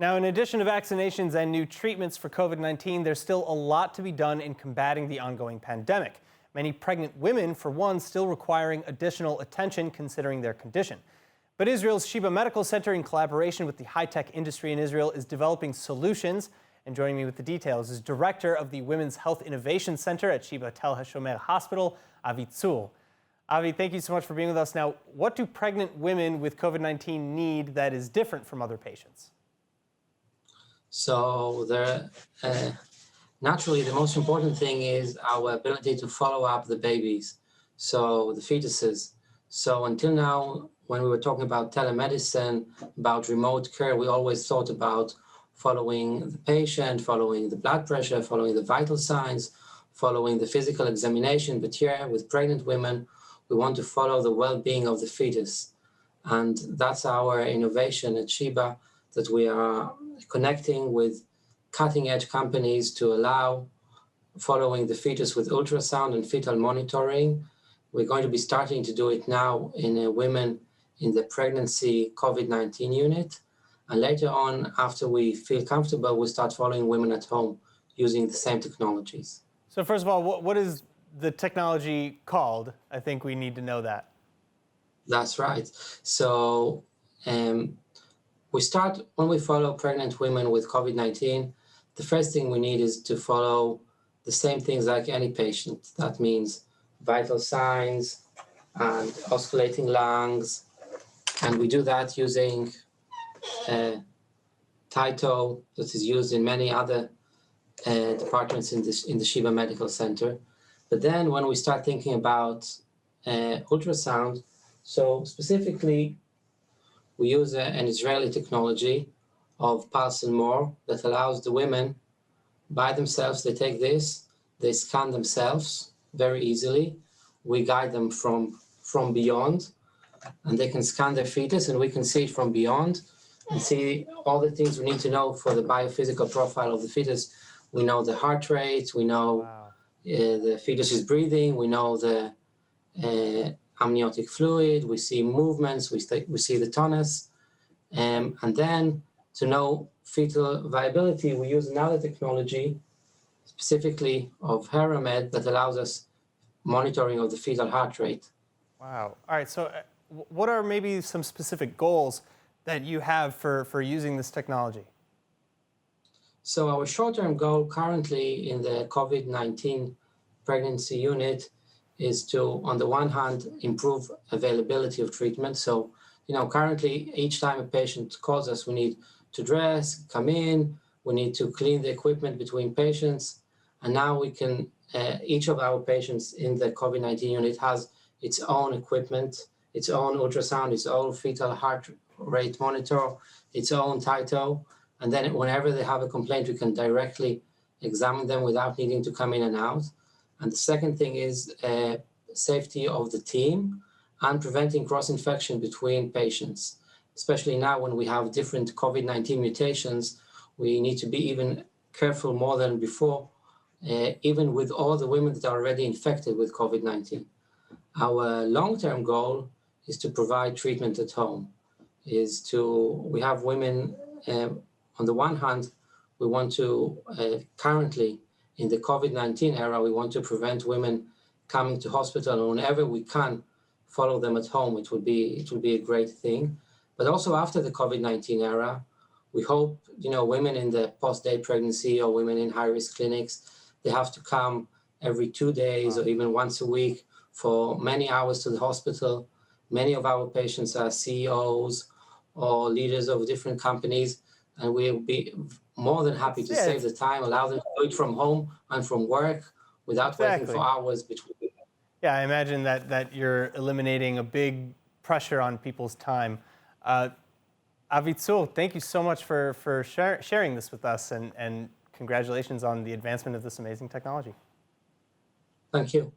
Now, in addition to vaccinations and new treatments for COVID-19, there's still a lot to be done in combating the ongoing pandemic. Many pregnant women, for one, still requiring additional attention considering their condition. But Israel's Sheba Medical Center, in collaboration with the high-tech industry in Israel, is developing solutions. And joining me with the details is Director of the Women's Health Innovation Center at Sheba Tel Aviv Hospital, Avi Tsur. Avi, thank you so much for being with us. Now, what do pregnant women with COVID-19 need that is different from other patients? So naturally, the most important thing is our ability to follow up the babies, so the fetuses. So until now, when we were talking about telemedicine, about remote care, we always thought about following the patient, following the blood pressure, following the vital signs, following the physical examination. But here, with pregnant women, we want to follow the well-being of the fetus. And that's our innovation at Sheba, that we are connecting with cutting-edge companies to allow following the fetus with ultrasound and fetal monitoring. We're going to be starting to do it now in women in the pregnancy COVID-19 unit. And later on, after we feel comfortable, we'll start following women at home using the same technologies. So first of all, what is the technology called? I think we need to know that. That's right. So we start, when we follow pregnant women with COVID-19, the first thing we need is to follow the same things like any patient. That means vital signs and oscillating lungs. And we do that using TITO that is used in many other departments in the Sheba Medical Center. But then when we start thinking about ultrasound, so specifically, we use an Israeli technology of Pulse and More that allows the women by themselves, they take this, they scan themselves very easily. We guide them from beyond, and they can scan their fetus, and we can see it from beyond and see all the things we need to know for the biophysical profile of the fetus. We know the heart rate, we know the fetus is breathing, we know the amniotic fluid, we see movements, we see the tonus. And then to know fetal viability, we use another technology, specifically of Heramed, that allows us monitoring of the fetal heart rate. Wow. All right. So what are maybe some specific goals that you have for using this technology? So our short-term goal currently in the COVID-19 pregnancy unit is to, on the one hand, improve availability of treatment. So, currently, each time a patient calls us, we need to dress, come in, we need to clean the equipment between patients. And now we can, each of our patients in the COVID-19 unit has its own equipment, its own ultrasound, its own fetal heart rate monitor, its own TITO. And then whenever they have a complaint, we can directly examine them without needing to come in and out. And the second thing is safety of the team and preventing cross-infection between patients. Especially now when we have different COVID-19 mutations, we need to be even careful more than before, even with all the women that are already infected with COVID-19. Our long-term goal is to provide treatment at home. We have women, on the one hand, we want to currently, in the COVID-19 era, we want to prevent women coming to hospital, and whenever we can follow them at home, it will be a great thing. But also after the COVID-19 era, we hope, women in the post-day pregnancy or women in high-risk clinics, they have to come every 2 days or even once a week for many hours to the hospital. Many of our patients are CEOs or leaders of different companies, and we'll be more than happy to save the time, allow them to do it from home and from work without waiting for hours between. Yeah, I imagine that you're eliminating a big pressure on people's time. Avi Tsur, thank you so much for sharing this with us, and congratulations on the advancement of this amazing technology. Thank you.